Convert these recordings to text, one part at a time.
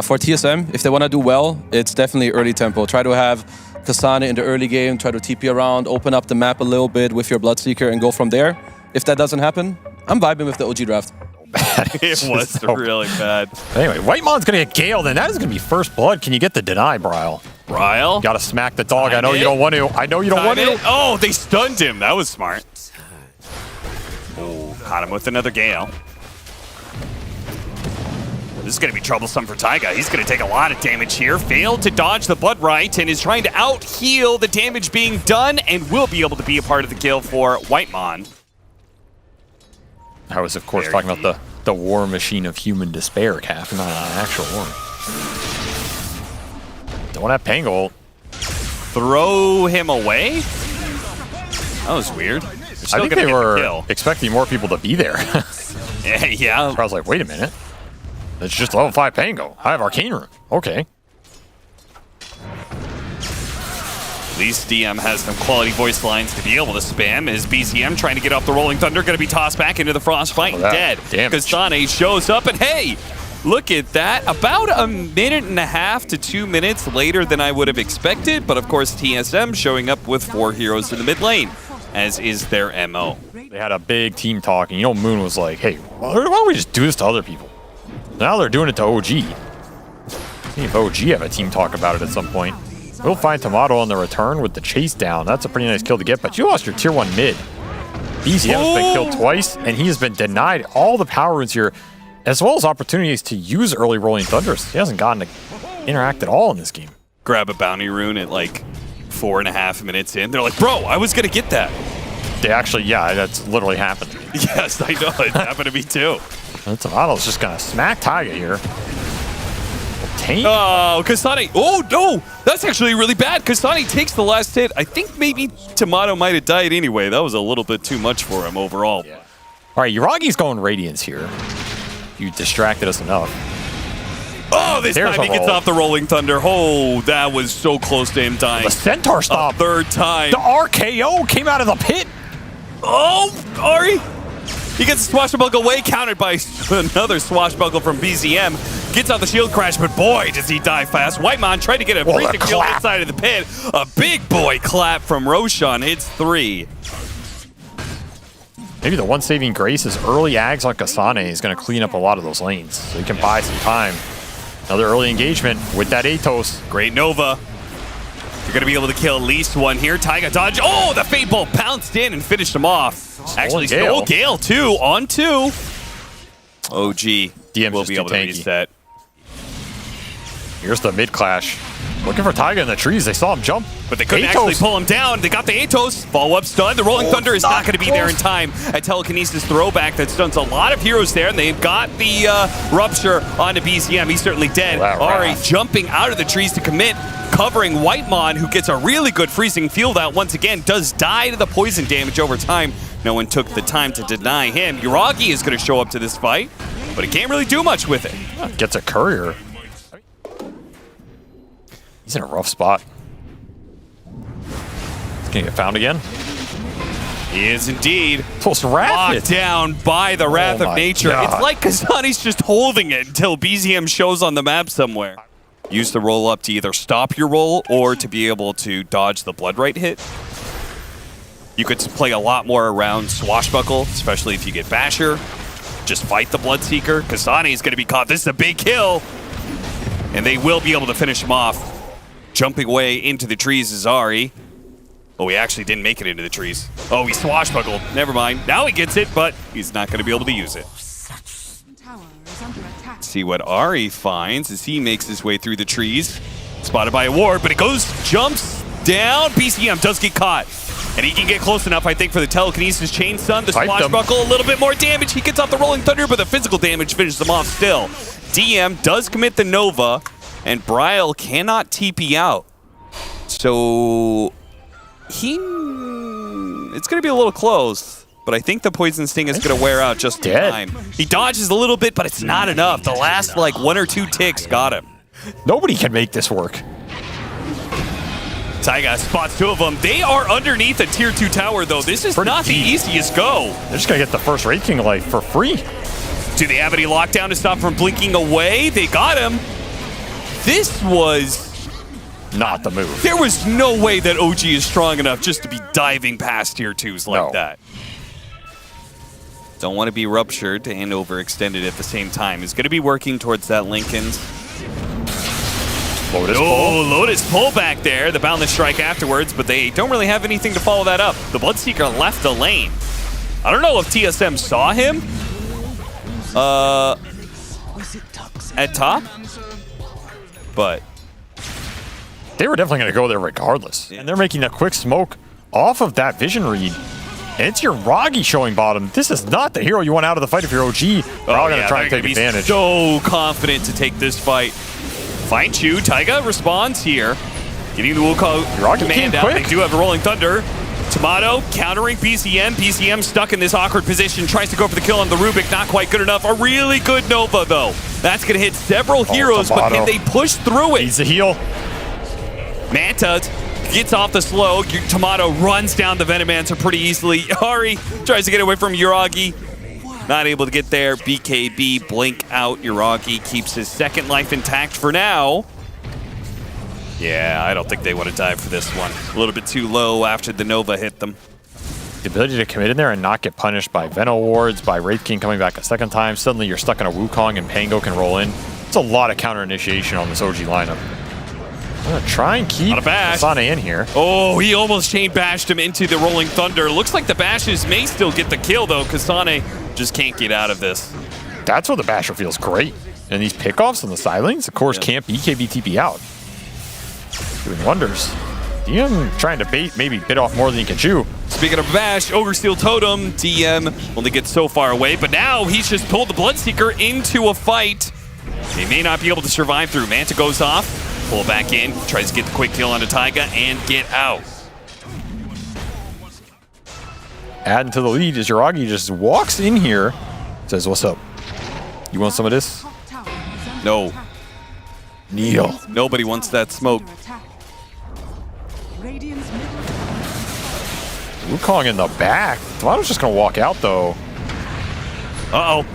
For TSM, if they want to do well, it's definitely early tempo. Try to have Kasane in the early game, try to TP around, open up the map a little bit with your Bloodseeker and go from there. If that doesn't happen, I'm vibing with the OG draft. It was so really bad. Anyway, Whitemon's going to get Gale, then that is going to be first blood. Can you get the deny, Bryle? Bryle? Got to smack the dog. I know you don't want to. I know you don't want to. Oh, they stunned him. That was smart. Oh, caught him with another Gale. This is going to be troublesome for Taiga. He's going to take a lot of damage here. Failed to dodge the Blood Right and is trying to out-heal the damage being done and will be able to be a part of the kill for Whitemon. I was, of course, talking about the war machine of human despair, Calf, not an actual war. Don't have Pango. Throw him away? That was weird. I think they were expecting more people to be there. Yeah. I was like, wait a minute. It's just level 5 Pango. I have Arcane Room. Okay. At least DM has some quality voice lines to be able to spam. Is BZM trying to get off the Rolling Thunder, going to be tossed back into the Frostbite and dead. Kasane shows up, and hey, look at that. About a minute and a half to 2 minutes later than I would have expected, but of course TSM showing up with 4 heroes in the mid lane, as is their MO. They had a big team talk, and you know Moon was like, hey, why don't we just do this to other people? Now they're doing it to OG. See if OG have a team talk about it at some point. We'll find Timado on the return with the chase down. That's a pretty nice kill to get, but you lost your tier 1 mid. BZM has been killed twice, and he has been denied all the power runes here, as well as opportunities to use early Rolling Thunders. He hasn't gotten to interact at all in this game. Grab a bounty rune at like 4.5 minutes in. They're like, bro, I was going to get that. They actually, yeah, that's literally happened to me. Yes, I know. It happened to me too. And Timado's just going to smack Taiga here. Oh, Kasane. Oh, no. That's actually really bad. Kasane takes the last hit. I think maybe Timado might have died anyway. That was a little bit too much for him overall. Yeah. All right, Yuragi's going Radiance here. You distracted us enough. Oh, this time he gets off the Rolling Thunder. Oh, that was so close to him dying. The Centaur stop. Third time. The RKO came out of the pit. Oh, Ari. He gets a swashbuckle away, countered by another swashbuckle from BZM. Gets out the shield crash, but boy, does he die fast. Whitemon tried to get a freezing kill inside of the pit. A big boy clap from Roshan hits 3. Maybe the one saving grace is early Ags on Kasane is going to clean up a lot of those lanes, so he can buy some time. Another early engagement with that Atos. Great Nova. You're going to be able to kill at least one here. Taiga dodge. Oh, the Fate Bolt pounced in and finished him off. Actually, stole Gale too, on 2. OG DM will be able to reset. Here's the mid clash. Looking for Taiga in the trees. They saw him jump. But they couldn't actually pull him down. They got the Atos. Follow-up stun. The Rolling Thunder is not going to be there in time. A telekinesis throwback that stuns a lot of heroes there. And they've got the Rupture onto BZM. He's certainly dead. Ari jumping out of the trees to commit. Covering Whitemon, who gets a really good freezing field out once again. Does die to the poison damage over time. No one took the time to deny him. Yuragi is going to show up to this fight. But he can't really do much with it. Gets a courier. He's in a rough spot. He's gonna get found again. He is indeed. Locked down by the Wrath of Nature. God. It's like Kasane's just holding it until BZM shows on the map somewhere. Use the roll up to either stop your roll or to be able to dodge the Blood Right hit. You could play a lot more around Swashbuckle, especially if you get Basher. Just fight the Bloodseeker. Kasane is going to be caught. This is a big kill. And they will be able to finish him off. Jumping away into the trees is Ari. Oh, he actually didn't make it into the trees. Oh, he swashbuckled. Never mind. Now he gets it, but he's not going to be able to use it. See what Ari finds as he makes his way through the trees. Spotted by a ward, but it jumps down. BCM does get caught. And he can get close enough, I think, for the telekinesis chain stun. The swashbuckle, a little bit more damage. He gets off the Rolling Thunder, but the physical damage finishes him off still. DM does commit the Nova, and Bryle cannot TP out. So it's going to be a little close, but I think the Poison Sting is going to wear out just in time. He dodges a little bit, but it's not enough. The last, like, 1 or 2 ticks got him. Nobody can make this work. Taiga spots 2 of them. They are underneath a tier 2 tower, though. This is not the easiest go. They're just going to get the first Raid King life for free. Do they have any lockdown to stop from blinking away? They got him. This was not the move. There was no way that OG is strong enough just to be diving past tier 2s like that. Don't want to be ruptured and overextended at the same time. He's going to be working towards that Lincoln's. Lotus pull. Lotus pull back there. The boundless strike afterwards, but they don't really have anything to follow that up. The Bloodseeker left the lane. I don't know if TSM saw him at top, but they were definitely going to go there regardless. And they're making a quick smoke off of that vision read. And it's Yuragi showing bottom. This is not the hero you want out of the fight if you're OG. They're all going to try and take advantage. So confident to take this fight. Find Chu. Taiga responds here. Getting the Wukong command out. They do have a Rolling Thunder. Timado countering PCM. PCM stuck in this awkward position. Tries to go for the kill on the Rubik. Not quite good enough. A really good Nova, though. That's going to hit several heroes, but can they push through it? He's a heal. Manta gets off the slow. Timado runs down the Venomancer pretty easily. Ari tries to get away from Yuragi. Not able to get there. BKB blink out. Yuragi keeps his second life intact for now. Yeah, I don't think they want to dive for this one. A little bit too low after the Nova hit them. The ability to commit in there and not get punished by Veno wards, by Wraith King coming back a second time. Suddenly you're stuck in a Wukong and Pango can roll in. It's a lot of counter initiation on this OG lineup. I'm going to try and keep Kasane in here. Oh, he almost chain bashed him into the Rolling Thunder. Looks like the bashes may still get the kill, though. Kasane just can't get out of this. That's where the basher feels great. And these pickoffs and the silence, of course, can't BKB TP out. Doing wonders. DM trying to bait, maybe bit off more than he can chew. Speaking of bash, Ogre Steel Totem, DM only gets so far away, but now he's just pulled the Bloodseeker into a fight. He may not be able to survive through. Manta goes off, pull back in, tries to get the quick kill onto Taiga and get out. Adding to the lead as Yuragi just walks in here, says, "What's up? You want some of this?" No. Kneel. Nobody wants that smoke. Wukong in the back. Timado's just going to walk out, though. Uh-oh.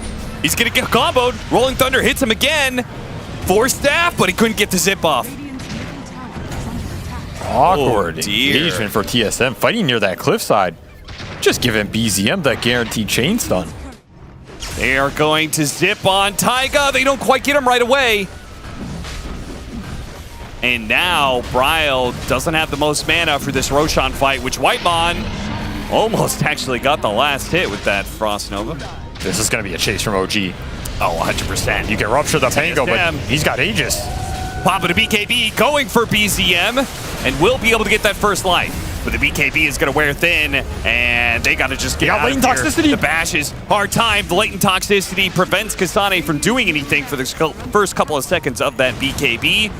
He's going to get comboed. Rolling Thunder hits him again. Force staff, but he couldn't get the zip off. Awkward engagement for TSM. Fighting near that cliffside. Just giving BZM that guaranteed chain stun. They are going to zip on Taiga. They don't quite get him right away. And now Bryle doesn't have the most mana for this Roshan fight, which Whitemon almost actually got the last hit with that Frost Nova. This is going to be a chase from OG. Oh, 100%. You can rupture the Pango, but he's got Aegis. Papa to BKB going for BZM and will be able to get that first life. But the BKB is going to wear thin, and they got to just get out of here. Toxicity. The bash is hard time. The latent toxicity prevents Kasane from doing anything for the first couple of seconds of that BKB.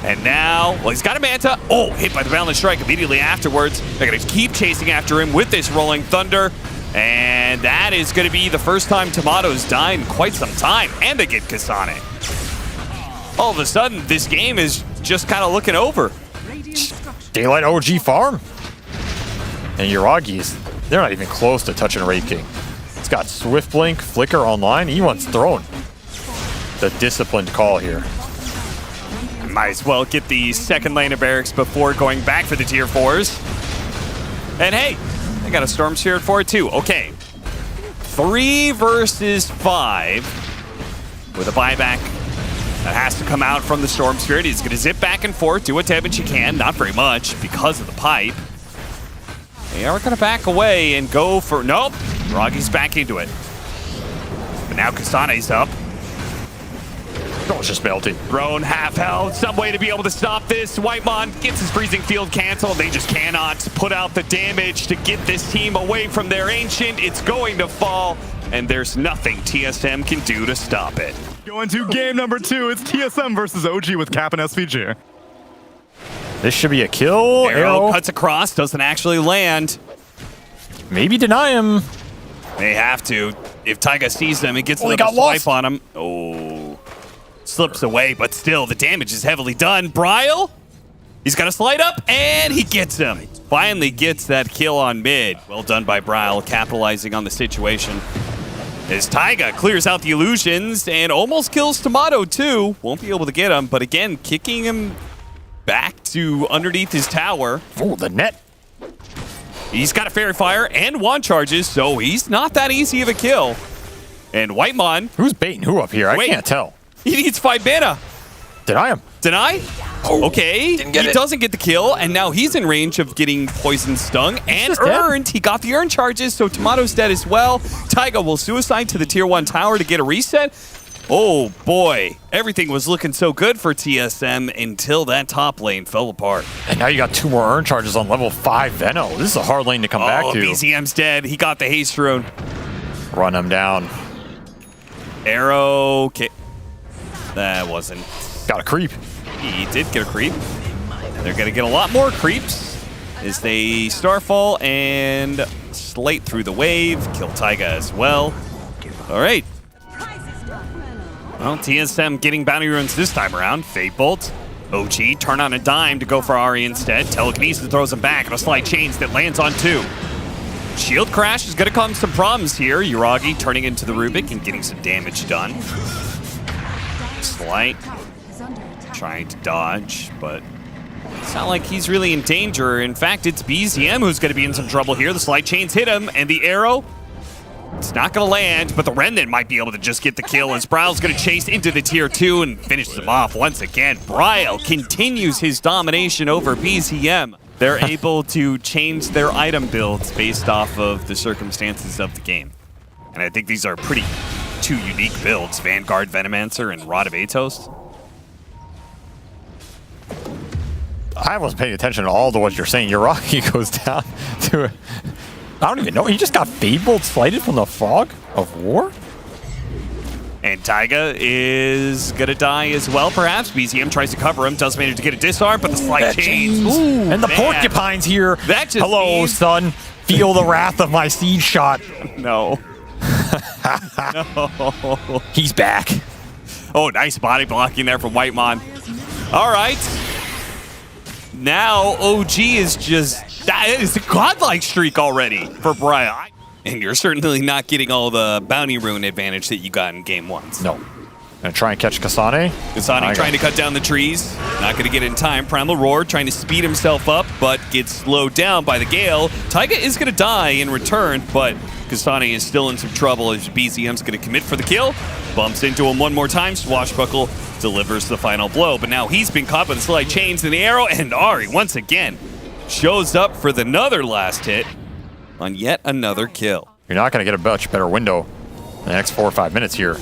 And now, well, he's got a Manta. Oh, hit by the Boundless Strike immediately afterwards. They're going to keep chasing after him with this Rolling Thunder. And that is going to be the first time Timado's died in quite some time. And they get Kasane. All of a sudden, this game is just kind of looking over. Daylight OG farm. And Yuragi's, they're not even close to touching Wraith King. It's got Swift Blink, Flicker online. He wants thrown. The disciplined call here. Might as well get the second lane of barracks before going back for the tier 4s. And hey, they got a Storm Sphere at 4 too. Okay. 3 versus 5 with a buyback that has to come out from the Storm Spirit. He's going to zip back and forth, do what damage he can. Not very much because of the pipe. They are going to back away and go for... Nope. Ragi's back into it. But now Kasane's up. Oh, it's just melting. Drone half health. Some way to be able to stop this. Whitemon gets his freezing field canceled. They just cannot put out the damage to get this team away from their Ancient. It's going to fall, and there's nothing TSM can do to stop it. Going to game number 2. It's TSM versus OG with Cap and SVG. This should be a kill. Arrow cuts across, doesn't actually land. Maybe deny him. They have to. If Taiga sees them, it gets another swipe on him. Oh. Slips away, but still, the damage is heavily done. Bryle, he's got a slide up, and he gets him. Finally gets that kill on mid. Well done by Bryle, capitalizing on the situation. As Taiga clears out the illusions and almost kills Timado too. Won't be able to get him, but again, kicking him back to underneath his tower. Oh, the net. He's got a Fairy Fire and wand charges, so he's not that easy of a kill. And Whitemon. Who's baiting who up here? I can't tell. He needs 5 mana. Deny him. Deny? Oh, okay, he doesn't get the kill, and now he's in range of getting poison stung and earned. He got the earn charges, so Timado's dead as well. Taiga will suicide to the tier 1 tower to get a reset. Oh boy, everything was looking so good for TSM until that top lane fell apart. And now you got 2 more earn charges on level 5 Veno. This is a hard lane to come back to. BZM's dead. He got the haste rune. Run him down. Arrow. Okay. That wasn't. Got a creep. He did get a creep. They're going to get a lot more creeps as they Starfall and Slate through the wave. Kill Taiga as well. All right. Well, TSM getting bounty runes this time around. Fate Bolt. OG turn on a dime to go for Ahri instead. Telekinesis throws him back and a slide chains that lands on 2. Shield Crash is going to cause some problems here. Yuragi turning into the Rubik and getting some damage done. Slight trying to dodge, but it's not like he's really in danger. In fact, it's BZM who's going to be in some trouble here. The slide chains hit him, and the arrow, it's not going to land, but the Remnant might be able to just get the kill as Bryle's going to chase into the tier 2 and finishes him off once again. Bryle continues his domination over BZM. They're able to change their item builds based off of the circumstances of the game. And I think these are pretty 2 unique builds, Vanguard Venomancer and Rod of Atos. I wasn't paying attention at all to what you're saying. Yuragi goes down to a... I don't even know. He just got Fate Bolt slighted from the Fog of War? And Taiga is going to die as well, perhaps. BZM tries to cover him, does manage to get a disarm, but the slide chains. Ooh, and the porcupine's here. That just Hello, means... son. Feel the wrath of my siege shot. No. No. He's back. Oh, nice body blocking there from Whitemon. All right. Now OG is just, that is a godlike streak already for Bryle. And you're certainly not getting all the bounty rune advantage that you got in game 1. No. Gonna try and catch Kasane. Kasane trying to cut down the trees. Not gonna get in time. Primal Roar trying to speed himself up, but gets slowed down by the Gale. Taiga is gonna die in return, but Kasane is still in some trouble as BZM's gonna commit for the kill. Bumps into him one more time. Swashbuckle delivers the final blow, but now he's been caught by the slide chains and the arrow, and Ahri once again shows up for another last hit on yet another kill. You're not going to get a much better window in the next 4 or 5 minutes here.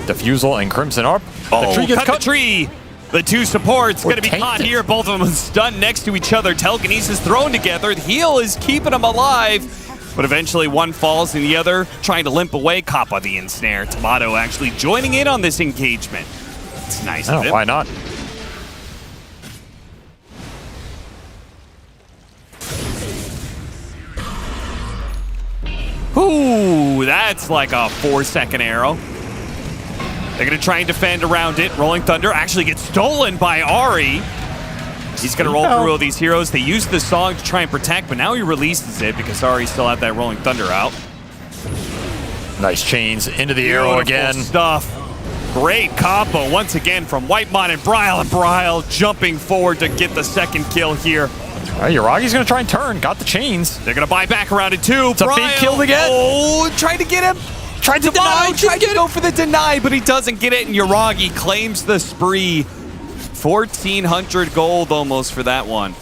Diffusal and Crimson up. Oh, the tree gets cut. The tree. The 2 supports going to be caught here. Both of them stunned next to each other. Telekinesis thrown together. The heal is keeping them alive, but eventually one falls and the other trying to limp away. Caught by the ensnare. Timado actually joining in on this engagement. It's nice of him. Why not? Ooh, that's like a 4-second arrow. They're going to try and defend around it. Rolling Thunder actually gets stolen by Ahri. He's going to roll through all these heroes. They used the song to try and protect, but now he releases it because Ahri still had that Rolling Thunder out. Nice chains into the arrow again. Stuff. Great combo once again from Whitemon and Bryle jumping forward to get the second kill here. Yuragi's going to try and turn. Got the chains. They're going to buy back around it too. It's a big kill again. Oh, tried to get him. Tried to deny. Tried to go for the deny, but he doesn't get it, and Yuragi claims the spree. 1,400 gold almost for that one.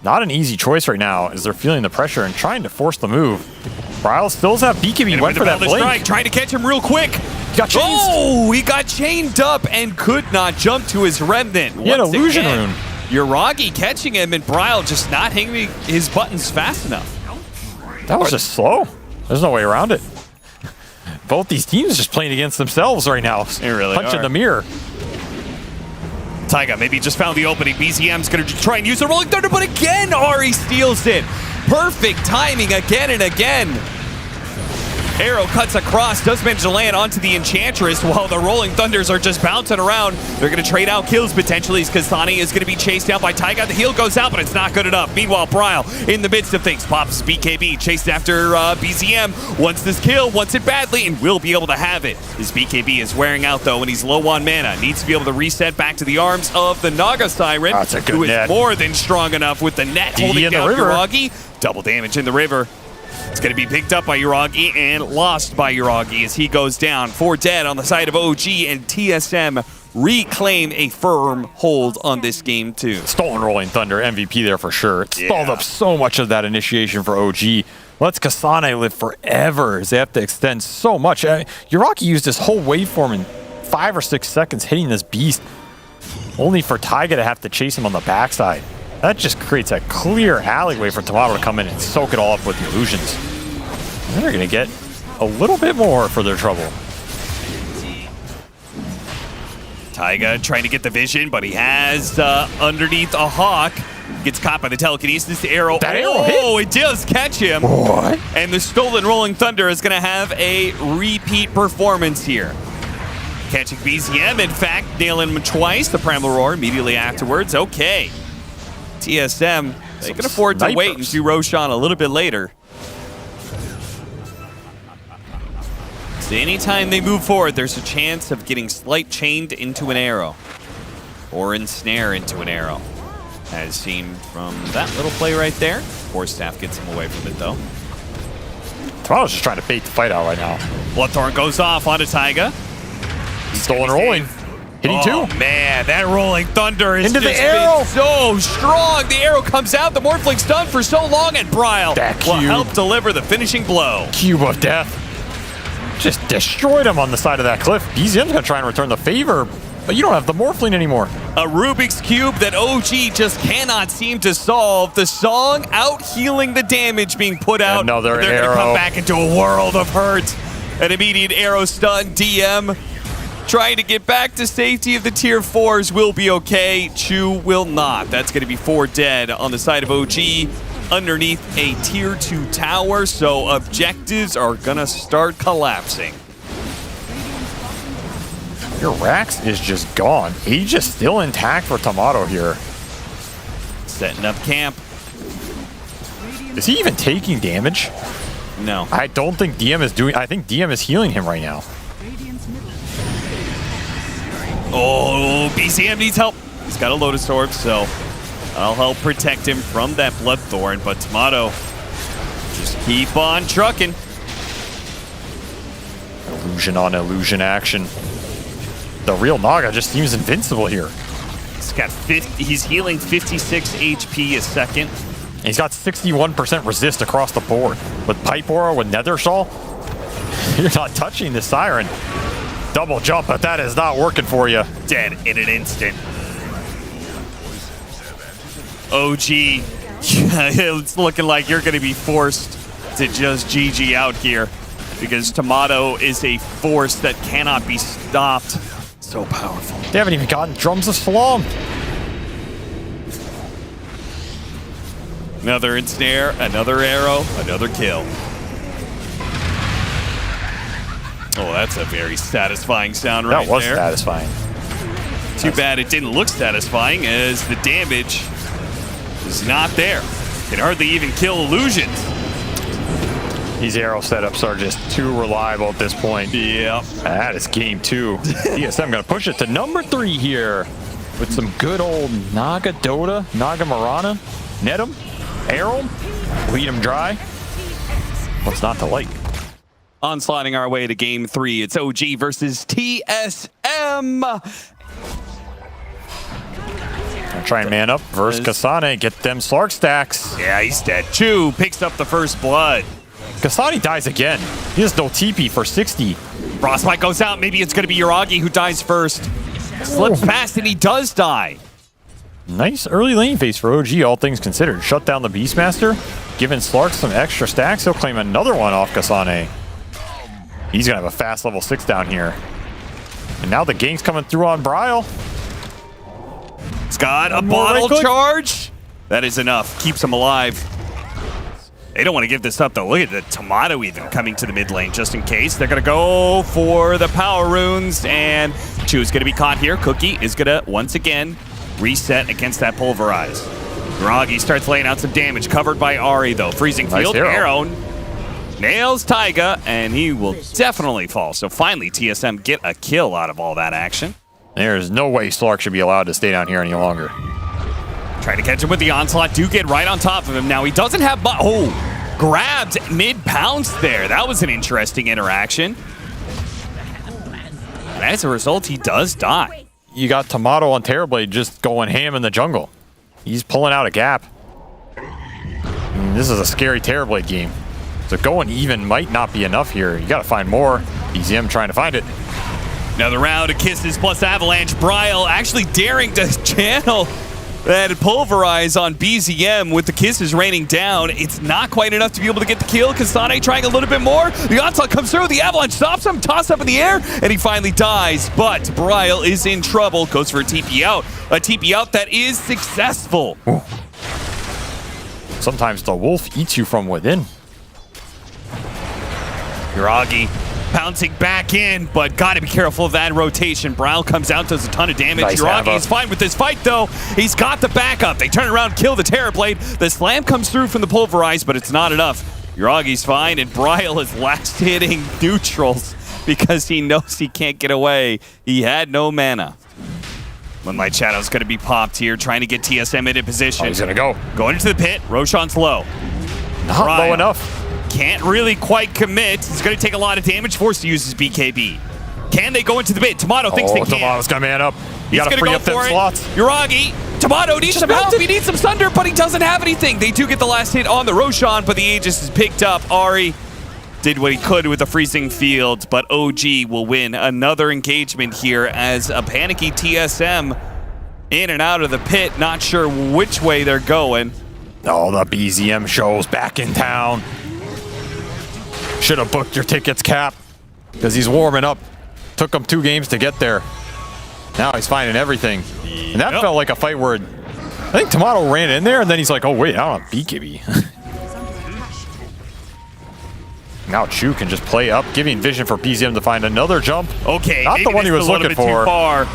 Not an easy choice right now as they're feeling the pressure and trying to force the move. Bryle still has that BKB. He went for that blink. Trying to catch him real quick. He got chained. Oh, he got chained up and could not jump to his Remnant. He had illusion rune. Yuragi catching him and Bryle just not hitting his buttons fast enough. That was just slow. There's no way around it. Both these teams just playing against themselves right now. They really Punching are. the mirror. Taiga maybe just found the opening. BZM's going to try and use the Rolling Thunder, but again, Ahri steals it. Perfect timing again and again. Arrow cuts across, does manage to land onto the Enchantress while the Rolling Thunders are just bouncing around. They're going to trade out kills potentially as Kasane is going to be chased down by Taiga. The heal goes out, but it's not good enough. Meanwhile, Bryle in the midst of things pops BKB, chased after BZM. Wants this kill, wants it badly, and will be able to have it. His BKB is wearing out though, and he's low on mana. Needs to be able to reset back to the arms of the Naga Siren, who is more than strong enough with the net holding down Yuragi. Double damage in the river. It's going to be picked up by Yuragi and lost by Yuragi as he goes down. 4 dead on the side of OG, and TSM reclaim a firm hold on this game too. Stolen Rolling Thunder, MVP there for sure. It stalled up so much of that initiation for OG. Lets Kasane live forever as they have to extend so much. Yuragi used his whole waveform in 5 or 6 seconds hitting this beast, only for Taiga to have to chase him on the backside. That just creates a clear alleyway for Timado to come in and soak it all up with the illusions. And they're going to get a little bit more for their trouble. Taiga trying to get the vision, but he has underneath a Hawk. Gets caught by the telekinesis. The arrow. Oh, it does catch him. What? And the stolen Rolling Thunder is going to have a repeat performance here. Catching BZM, in fact, nailing him twice. The Primal Roar immediately afterwards. Okay. TSM, they can afford to wait and do Roshan a little bit later. So anytime they move forward, there's a chance of getting slight chained into an arrow. Or ensnare into an arrow. As seen from that little play right there. Force Staff gets him away from it though. Timado's just trying to bait the fight out right now. Bloodthorn goes off onto Taiga. Stolen Rolling. Hitting two. Man, that Rolling Thunder is into just the arrow. Been so strong. The arrow comes out. The Morphling's stunned for so long, and Bryle will help deliver the finishing blow. Cube of Death. Just destroyed him on the side of that cliff. BZM's gonna try and return the favor, but you don't have the Morphling anymore. A Rubik's Cube that OG just cannot seem to solve. The song out healing the damage being put out. Another They're arrow. Gonna come back into a world of hurt. An immediate arrow stun. DM trying to get back to safety of the tier 4s will be okay. Chu will not. That's going to be 4 dead on the side of OG underneath a tier 2 tower. So objectives are going to start collapsing. Your Rax is just gone. Age is still intact for Timado here. Setting up camp. Is he even taking damage? No. I don't think DM is doing. I think DM is healing him right now. Oh, BZM needs help. He's got a Lotus Orb, so I'll help protect him from that Bloodthorn. But Timado, just keep on trucking. Illusion on illusion action. The real Naga just seems invincible here. He's got 50. He's healing 56 HP a second. He's got 61% resist across the board. With Pipe Aura, with Nether Shawl, you're not touching the Siren. Double jump, but that is not working for you. Dead in an instant. OG, it's looking like you're going to be forced to just GG out here because Timado is a force that cannot be stopped. So powerful. They haven't even gotten Drums of Salam. Another ensnare, another arrow, another kill. Oh, that's a very satisfying sound right there. That was satisfying. Too bad it didn't look satisfying as the damage is not there. Can hardly even kill illusions. These arrow setups are just too reliable at this point. Yep. That is game 2. TSM gonna push it to number 3 here with some good old Naga Dota, Naga Marana, net him, arrow him, bleed him dry. What's not to like? Onslaughting our way to game 3. It's OG versus TSM. Try and man up versus Kasane. Get them Slark stacks. Yeah, he's dead. Chu picks up the first blood. Kasane dies again. He has no TP for 60. Frostbite goes out. Maybe it's going to be Yuragi who dies first. Slips past and he does die. Nice early lane phase for OG, all things considered. Shut down the Beastmaster. Giving Slark some extra stacks. He'll claim another one off Kasane. He's going to have a fast level 6 down here. And now the gang's coming through on Bryle. He's got a bottle charge. That is enough. Keeps him alive. They don't want to give this up, though. Look at the Timado even coming to the mid lane just in case. They're going to go for the power runes, and Chu's going to be caught here. Cookie is going to, once again, reset against that Pulverize. Yuragi starts laying out some damage, covered by Ahri, though. Freezing Nice field, arrow. nails Taiga, and he will definitely fall. So finally, TSM get a kill out of all that action. There's no way Slark should be allowed to stay down here any longer. Trying to catch him with the onslaught. Do get right on top of him. Now he doesn't have... grabbed mid-pounce there. That was an interesting interaction. And as a result, he does die. You got Timado on Terrorblade just going ham in the jungle. He's pulling out a gap. I mean, this is a scary Terrorblade game. So going even might not be enough here. You got to find more. TSM trying to find it. Another round of kisses plus avalanche. Bryle actually daring to channel that Pulverize on BZM with the kisses raining down. It's not quite enough to be able to get the kill. Kasane trying a little bit more. The onslaught comes through. The avalanche stops him. Toss up in the air. And he finally dies. But Bryle is in trouble. Goes for a TP out. A TP out that is successful. Ooh. Sometimes the wolf eats you from within. Yuragi pouncing back in, but got to be careful of that rotation. Bryle comes out, does a ton of damage. Nice Yuragi Ava. is fine with this fight, though. He's got the backup. They turn around, kill the Terrorblade. The slam comes through from the Pulverize, but it's not enough. Yuragi's fine, and Bryle is last hitting neutrals because he knows he can't get away. He had no mana. Moonlight Shadow's going to be popped here, trying to get TSM into position. Oh, he's going to go. Going into the pit. Roshan's low. Not Bryle low enough. Can't really quite commit. He's going to take a lot of damage, forced to use his BKB. Can they go into the pit? Timado thinks they can. Timado's got man up. You He's got to going to free go up them for it. slots. Yuragi. Timado needs some help. He needs some thunder, but he doesn't have anything. They do get the last hit on the Roshan, but the Aegis is picked up. Ahri did what he could with the freezing field, but OG will win another engagement here as a panicky TSM in and out of the pit. Not sure which way they're going. Oh, the BZM show's back in town. Should have booked your tickets, Cap, because he's warming up. Took him 2 games to get there. Now he's finding everything. And that felt like a fight where I think Timado ran in there, and then he's like, oh, wait, I don't have BKB. Now Chu can just play up, giving vision for BZM to find another jump. Okay, not the one he was looking for. Too far.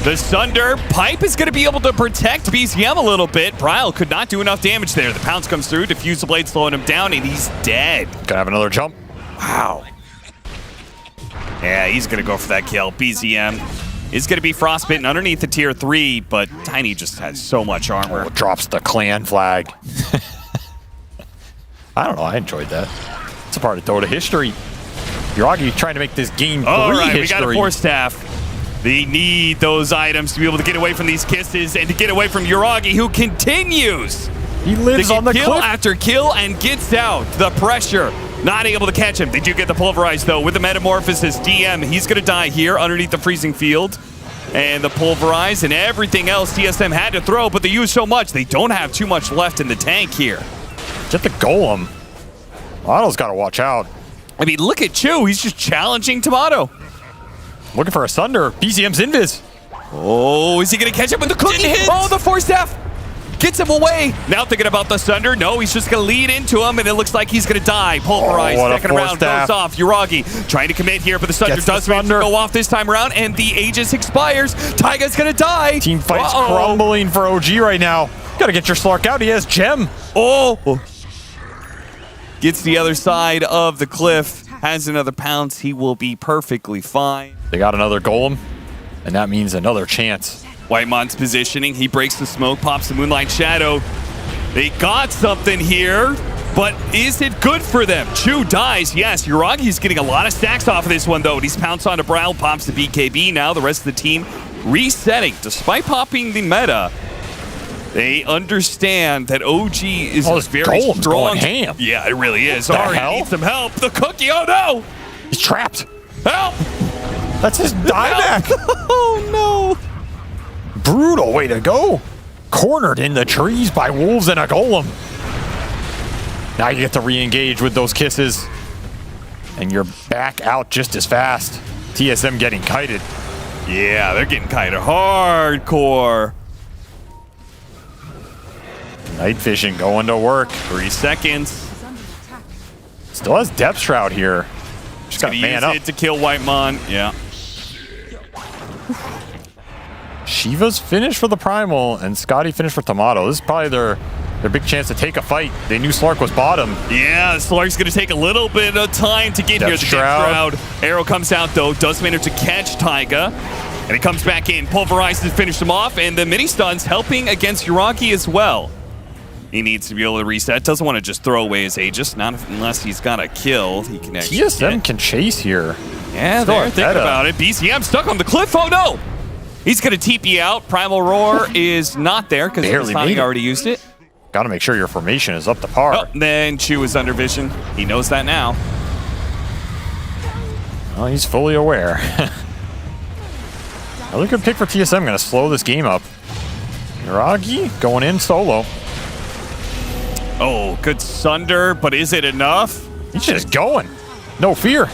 The Sunder Pipe is going to be able to protect BZM a little bit. Bryle could not do enough damage there. The pounce comes through, Diffuse the Blade slowing him down, and he's dead. Gonna have another jump. Wow. Yeah, he's going to go for that kill. BZM is going to be frostbitten underneath the tier 3, but Tiny just has so much armor. Oh, drops the clan flag. I don't know, I enjoyed that. It's a part of Dota history. Yuragi trying to make this game 3 history. history. We got a Force Staff. They need those items to be able to get away from these kisses and to get away from Yuragi, who continues. He lives on the kill cliff. after kill and gets out. The pressure, not able to catch him. They do get the Pulverize, though, with the Metamorphosis. DM, he's going to die here underneath the freezing field. And the Pulverize and everything else TSM had to throw, but they use so much. They don't have too much left in the tank here. Get the Golem. Otto's got to watch out. I mean, look at Chu. He's just challenging Timado. Looking for a Sunder. BZM's invis. Oh, is he going to catch him with the cookie? Oh, the Force Staff gets him away. Now thinking about the Sunder. No, he's just going to lead into him, and it looks like he's going to die. Pulverize, second round, goes off. Yuragi trying to commit here, but the Sunder does go off this time around, and the Aegis expires. Taiga's going to die. Team fight's crumbling for OG right now. Got to get your Slark out. He has Gem. Oh. Gets the other side of the cliff. Has another pounce. He will be perfectly fine. They got another Golem, and that means another chance. Whitemon's positioning. He breaks the smoke, pops the Moonlight Shadow. They got something here, but is it good for them? Chu dies. Yes, Yuragi's getting a lot of stacks off of this one, though. He's pounced onto Bryle, pops the BKB. Now the rest of the team resetting. Despite popping the meta, they understand that OG is very strong. Going ham. Yeah, it really is. Ahri needs some help. The cookie, oh no! He's trapped. Help! That's his dieback. Oh no! Brutal way to go. Cornered in the trees by wolves and a Golem. Now you get to re-engage with those kisses. And you're back out just as fast. TSM getting kited. Yeah, they're getting kited hardcore. Night vision going to work. 3 seconds. Still has Depth Shroud here. Just got to man up. It to kill Whitemon. Yeah. Shiva's finished for the Primal, and Scotty finished for Timado. This is probably their big chance to take a fight. They knew Slark was bottom. Yeah, Slark's going to take a little bit of time to get here. The Depth Shroud. Arrow comes out, though. Does manage to catch Taiga. And it comes back in. Pulverizes, finish him off. And the mini stuns helping against Yuragi as well. He needs to be able to reset. Doesn't want to just throw away his Aegis. Not unless he's got a kill. He can actually TSM can chase here. Yeah, there. Think about it. BCM stuck on the cliff. Oh, no. He's going to TP out. Primal Roar is not there because he already used it. Got to make sure your formation is up to par. Oh, then Chu is under vision. He knows that now. Well, he's fully aware. Another good pick for TSM. Going to slow this game up. Yuragi going in solo. Oh, good Sunder, but is it enough? He's just going. No fear.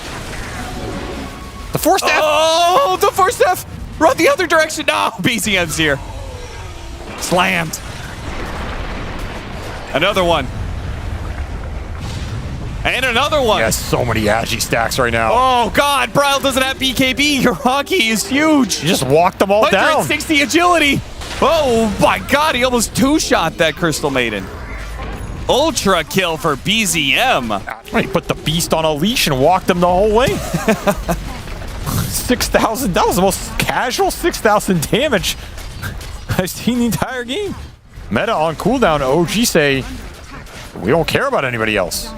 The Force Staff. Oh, the Force Staff. Run the other direction. No, BCM's here. Slammed. Another one. And another one. He has so many Agi stacks right now. Oh, God. Bryle doesn't have BKB. Yuragi is huge. He just walked them all down. 160 agility. Oh, my God. He almost two-shot that Crystal Maiden. Ultra kill for BZM. He put the beast on a leash and walked him the whole way. 6,000. That was the most casual 6,000 damage I've seen the entire game. Meta on cooldown. OG say, we don't care about anybody else.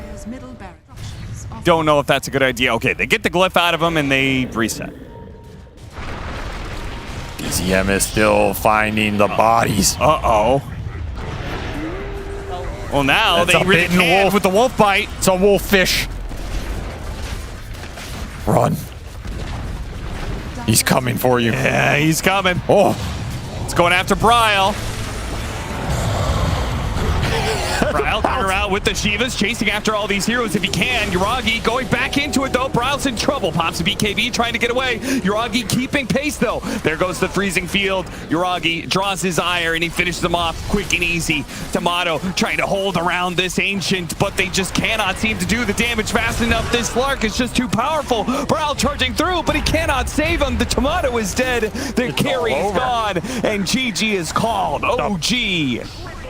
Don't know if that's a good idea. Okay, they get the glyph out of him and they reset. BZM is still finding the bodies. Uh-oh. Well, now they really can with the wolf bite. It's a wolf fish. Run. He's coming for you. Yeah, he's coming. Oh. It's going after Bryle. Bryle turn around with the Shivas, chasing after all these heroes if he can. Yuragi going back into it, though. Bryle's in trouble. Pops a BKB, trying to get away. Yuragi keeping pace, though. There goes the freezing field. Yuragi draws his ire, and he finishes them off quick and easy. Timado trying to hold around this Ancient, but they just cannot seem to do the damage fast enough. This Slark is just too powerful. Bryle charging through, but he cannot save him. The Timado is dead. The carry is gone, and GG is called. OG.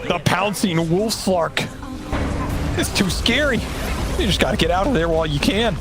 The pouncing wolf Slark. It's too scary. You just got to get out of there while you can.